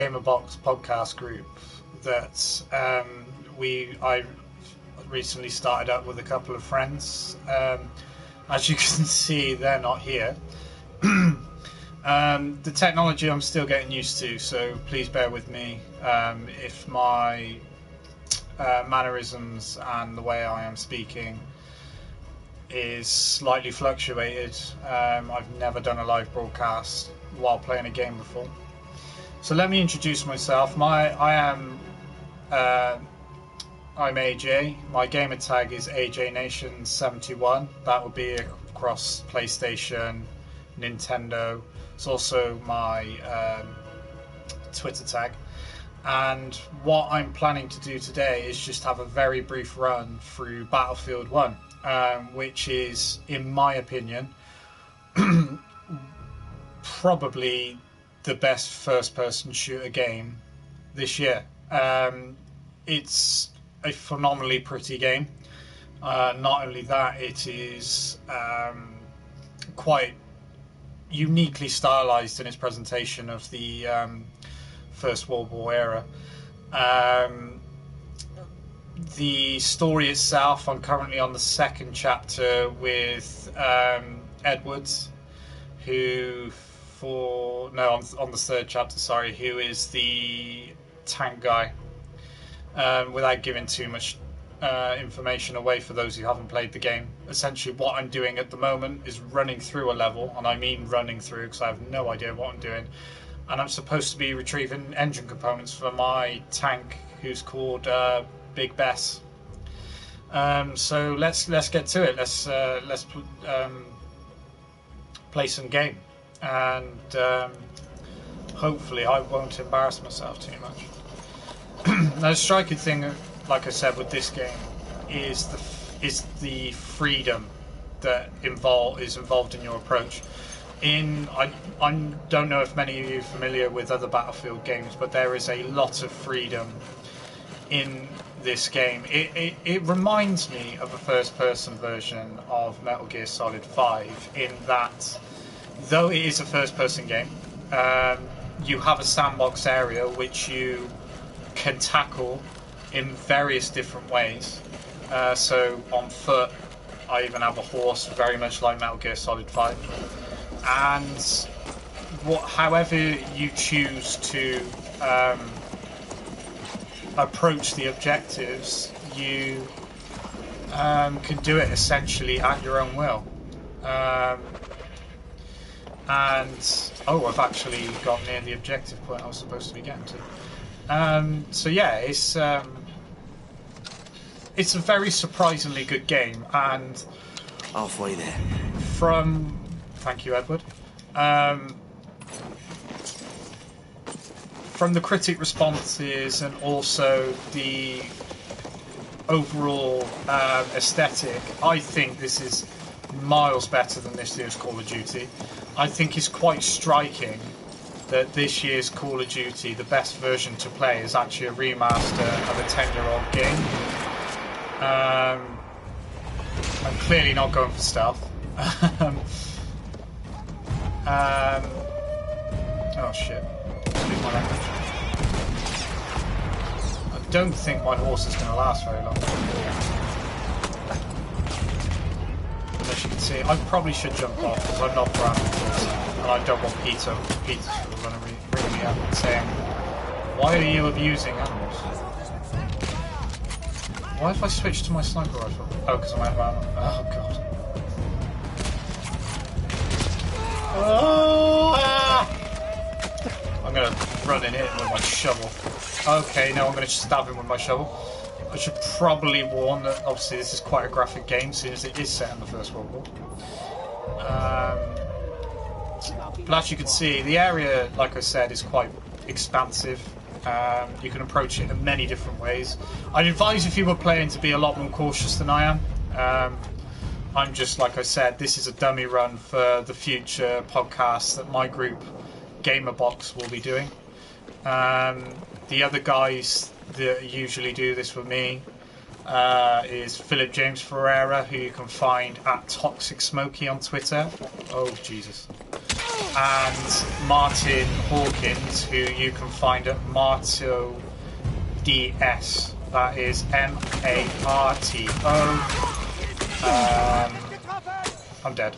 Gamerbox podcast group that I recently started up with a couple of friends. As you can see, they're not here. The technology I'm still getting used to, so please bear with me if my mannerisms and the way I am speaking is slightly fluctuated. I've never done a live broadcast while playing a game before. So let me introduce myself. I'm AJ. My gamer tag is aJNation's 71. That would be across PlayStation, Nintendo. It's also my Twitter tag. And what I'm planning to do today is just have a very brief run through Battlefield 1, which is, in my opinion, probably the best first-person shooter game this year. It's a phenomenally pretty game. Not only that, it is quite uniquely stylized in its presentation of the First World War era. The story itself, I'm currently on the second chapter with Edwards, on the third chapter, sorry, who is the tank guy. Without giving too much information away for those who haven't played the game, essentially what I'm doing at the moment is running through a level, and I mean running through because I have no idea what I'm doing, and I'm supposed to be retrieving engine components for my tank, who's called Big Bess. So let's get to it. Let's play some game, and hopefully I won't embarrass myself too much. Now, the striking thing, like I said, with this game is the freedom that is involved in your approach. I don't know if many of you are familiar with other Battlefield games, but there is a lot of freedom in this game. It reminds me of a first-person version of Metal Gear Solid 5 in that, though it is a first-person game, you have a sandbox area which you can tackle in various different ways. So on foot, I even have a horse, very much like Metal Gear Solid 5. And however you choose to approach the objectives, you can do it essentially at your own will. I've actually got near the objective point I was supposed to be getting to. So yeah, it's a very surprisingly good game, and halfway there. Thank you, Edward. From the critic responses and also the overall aesthetic, I think this is miles better than this year's Call of Duty. I think it's quite striking that this year's Call of Duty, the best version to play, is actually a remaster of a 10-year-old game. I'm clearly not going for stealth. Oh shit. Excuse my language. I don't think my horse is going to last very long. As you can see, I probably should jump off because I'm not brand new, and I don't want Peter to run and ring me up and saying, "Why are you abusing animals?" Why have I switched to my sniper rifle? Oh, because I'm out of ammo. Oh god. Oh, I'm going to run in it with my shovel. Okay, no, I'm going to stab him with my shovel. I should probably warn that obviously this is quite a graphic game, seeing as it is set in the First World War. But as you can see, the area, like I said, is quite expansive. You can approach it in many different ways. I'd advise, if you were playing, to be a lot more cautious than I am. I'm just, like I said, this is a dummy run for the future podcasts that my group, Gamerbox, will be doing. The other guys that usually do this with me is Philip James Ferreira, who you can find at Toxic Smokey on Twitter. Oh, Jesus. and Martin Hawkins, who you can find at Marto DS. That is MARTO. I'm dead.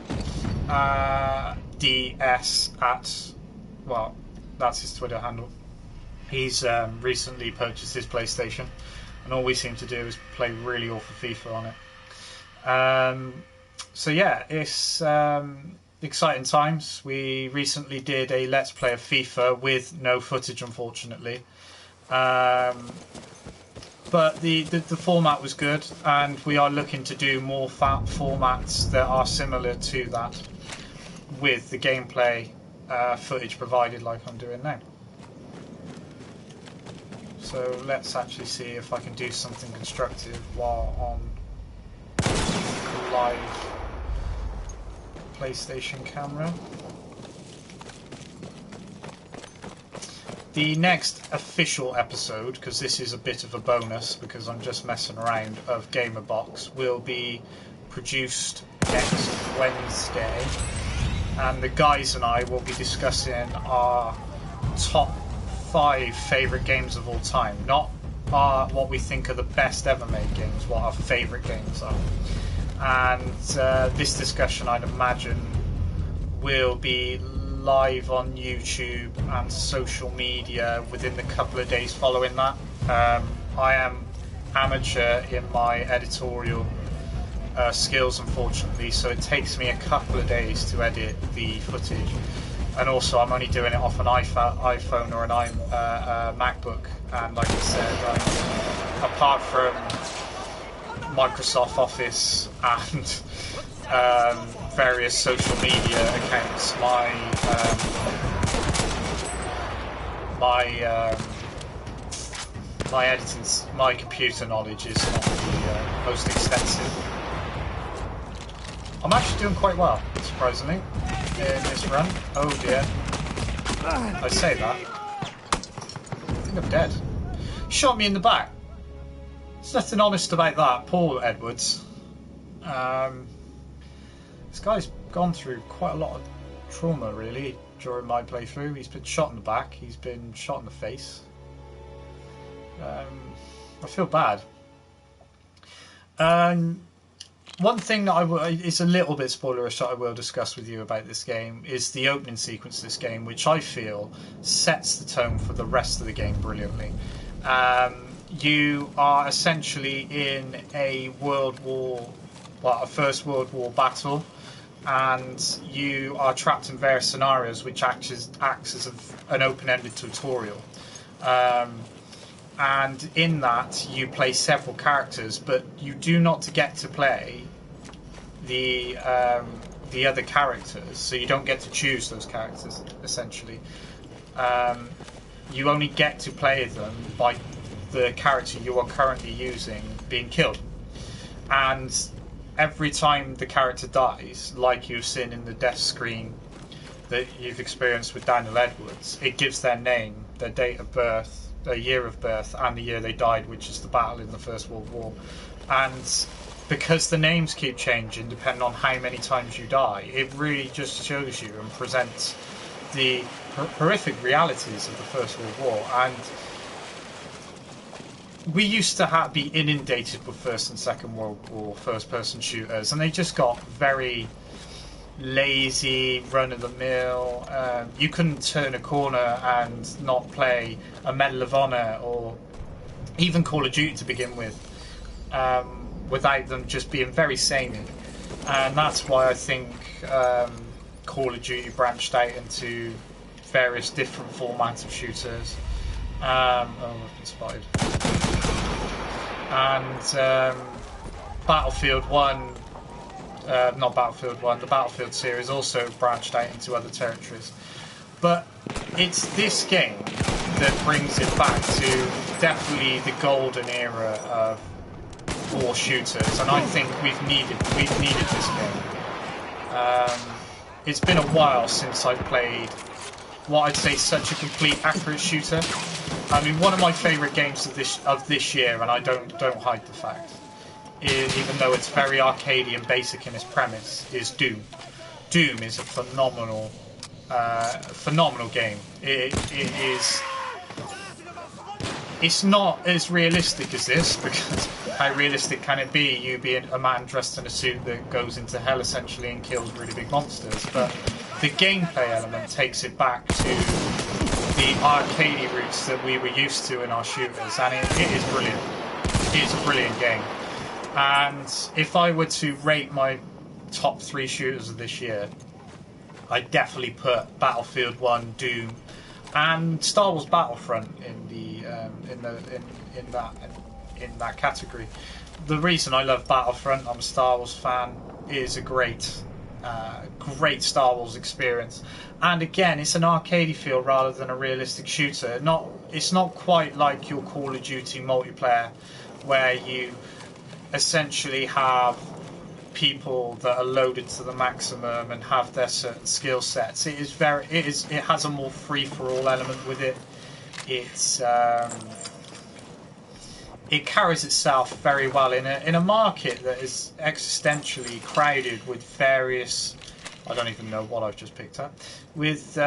DS at, well, that's his Twitter handle. He's recently purchased his PlayStation, and all we seem to do is play really awful FIFA on it. So yeah, it's exciting times. We recently did a Let's Play of FIFA with no footage, unfortunately. But the format was good, and we are looking to do more formats that are similar to that with the gameplay footage provided like I'm doing now. So let's actually see if I can do something constructive while on live PlayStation camera. The next official episode, because this is a bit of a bonus because I'm just messing around, of GamerBox will be produced next Wednesday, and the guys and I will be discussing our top 5 favourite games of all time, not what we think are the best ever made games, what our favourite games are. And this discussion, I'd imagine, will be live on YouTube and social media within the couple of days following that. I am amateur in my editorial skills, unfortunately, so it takes me a couple of days to edit the footage, and also I'm only doing it off an iPhone or an MacBook, and like I said, apart from Microsoft Office and various social media accounts, my computer knowledge is not the most extensive. I'm actually doing quite well, surprisingly, in this run. Oh dear. I say that. I think I'm dead. Shot me in the back. There's nothing honest about that. Paul Edwards. This guy's gone through quite a lot of trauma, really, during my playthrough. He's been shot in the back. He's been shot in the face. I feel bad. One thing that it's a little bit spoilerish that I will discuss with you about this game is the opening sequence of this game, which I feel sets the tone for the rest of the game brilliantly. You are essentially in a First World War battle, and you are trapped in various scenarios which acts as an open-ended tutorial. And in that you play several characters, but you do not get to play the other characters, so you don't get to choose those characters, essentially. You only get to play them by the character you are currently using being killed. And every time the character dies, like you've seen in the death screen that you've experienced with Daniel Edwards, it gives their name, their date of birth, their year of birth, and the year they died, which is the battle in the First World War. And because the names keep changing depending on how many times you die, it really just shows you and presents the horrific realities of the First World War. And we used to be inundated with First and Second World War first-person shooters, and they just got very lazy, run-of-the-mill. You couldn't turn a corner and not play a Medal of Honor or even Call of Duty to begin with, without them just being very samey. And that's why I think Call of Duty branched out into various different formats of shooters. Oh, I've been spotted. And Battlefield 1, not Battlefield 1, the Battlefield series also branched out into other territories. But it's this game that brings it back to definitely the golden era of war shooters, and I think we've needed this game. It's been a while since I've played what I'd say such a complete, accurate shooter. I mean, one of my favourite games of this year, and I don't hide the fact, even though it's very arcadey and basic in its premise, is Doom. Doom is a phenomenal Phenomenal game. It is. It's not as realistic as this, because how realistic can it be? You being a man dressed in a suit that goes into hell essentially and kills really big monsters. But the gameplay element takes it back to the arcadey roots that we were used to in our shooters, and it is brilliant. It is a brilliant game. And if I were to rate my top 3 shooters of this year, I'd definitely put Battlefield 1, Doom, and Star Wars Battlefront in that category. The reason I love Battlefront, I'm a Star Wars fan, is a great Star Wars experience. And again, it's an arcadey feel rather than a realistic shooter. It's not quite like your Call of Duty multiplayer, where you essentially have people that are loaded to the maximum and have their certain skill sets. It has a more free for all element with it. It carries itself very well in a market that is existentially crowded with various, I don't even know what I've just picked up, with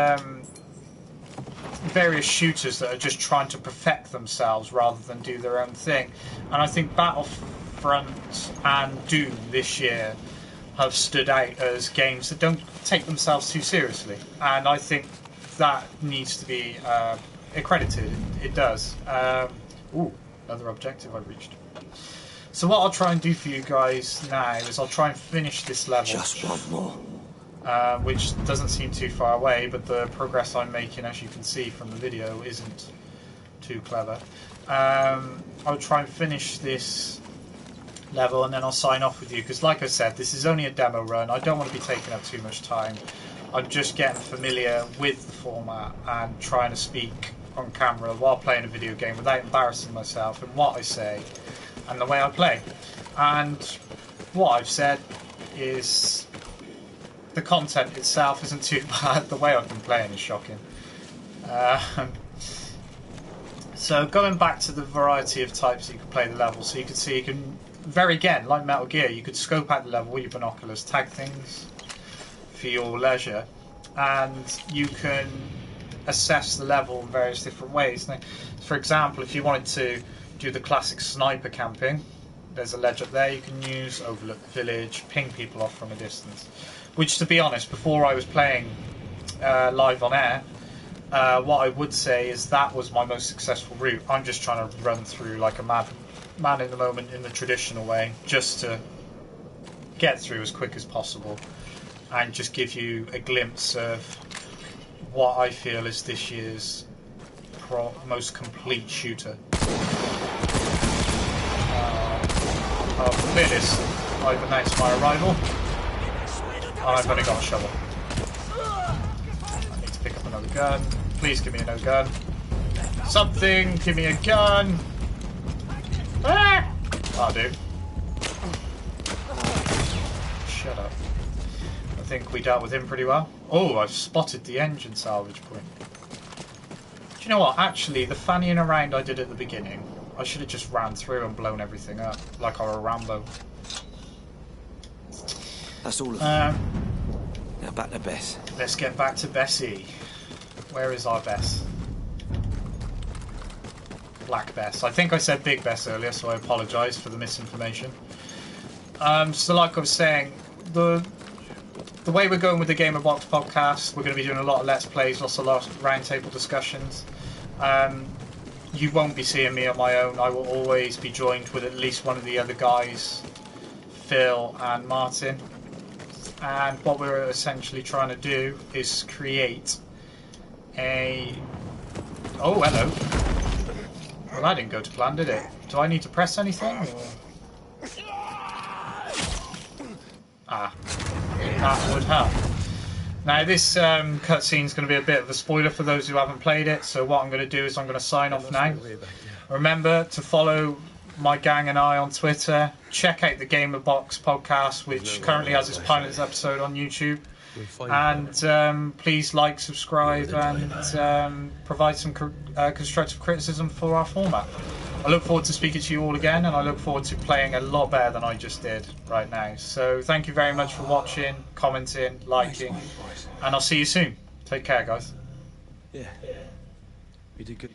various shooters that are just trying to perfect themselves rather than do their own thing. And I think Battlefront and Doom this year have stood out as games that don't take themselves too seriously, and I think that needs to be accredited. It does. Ooh, another objective I reached. So what I'll try and do for you guys now is I'll try and finish this level. Just one more. Which doesn't seem too far away, but the progress I'm making, as you can see from the video, isn't too clever. I'll try and finish this level and then I'll sign off with you, because like I said, this is only a demo run. I don't want to be taking up too much time. I'm just getting familiar with the format and trying to speak on camera while playing a video game without embarrassing myself in what I say and the way I play. And what I've said is the content itself isn't too bad. The way I've been playing is shocking. So going back to the variety of types you can play the level, so you can see, you can again, like Metal Gear, you could scope out the level with your binoculars, tag things for your leisure, and you can assess the level in various different ways. Now, for example, if you wanted to do the classic sniper camping, there's a ledge up there you can use, overlook the village, ping people off from a distance. Which, to be honest, before I was playing live on air, what I would say is that was my most successful route. I'm just trying to run through like a man in the moment in the traditional way, just to get through as quick as possible and just give you a glimpse of what I feel is this year's most complete shooter. For this, I've announced my arrival. I've only got a shovel. I need to pick up another gun. Please give me another gun. Something, give me a gun. Ah! That'll do. Shut up. I think we dealt with him pretty well. Oh, I've spotted the engine salvage point. Do you know what? Actually, the fannying around I did at the beginning, I should have just ran through and blown everything up, like I were a Rambo. That's all of them. Now back to Bess. Let's get back to Bessie. Where is our Bess? Black Bess. I think I said Big Bess earlier, so I apologise for the misinformation. So like I was saying, the way we're going with the Game of Box podcast, we're going to be doing a lot of Let's Plays, lots of roundtable discussions. You won't be seeing me on my own. I will always be joined with at least one of the other guys, Phil and Martin. And what we're essentially trying to do is create a... Oh, hello. Well, that didn't go to plan, did it? Do I need to press anything? Or... Ah, that would help. Now, this cutscene is going to be a bit of a spoiler for those who haven't played it, so what I'm going to do is I'm going to sign off now. Remember to follow my gang and I on Twitter. Check out the Game of Box podcast, which currently has its pilot episode on YouTube. And please like, subscribe, and provide some constructive criticism for our format. I look forward to speaking to you all again, and I look forward to playing a lot better than I just did right now. So thank you very much for watching, commenting, liking, and I'll see you soon. Take care, guys. Yeah. We did good.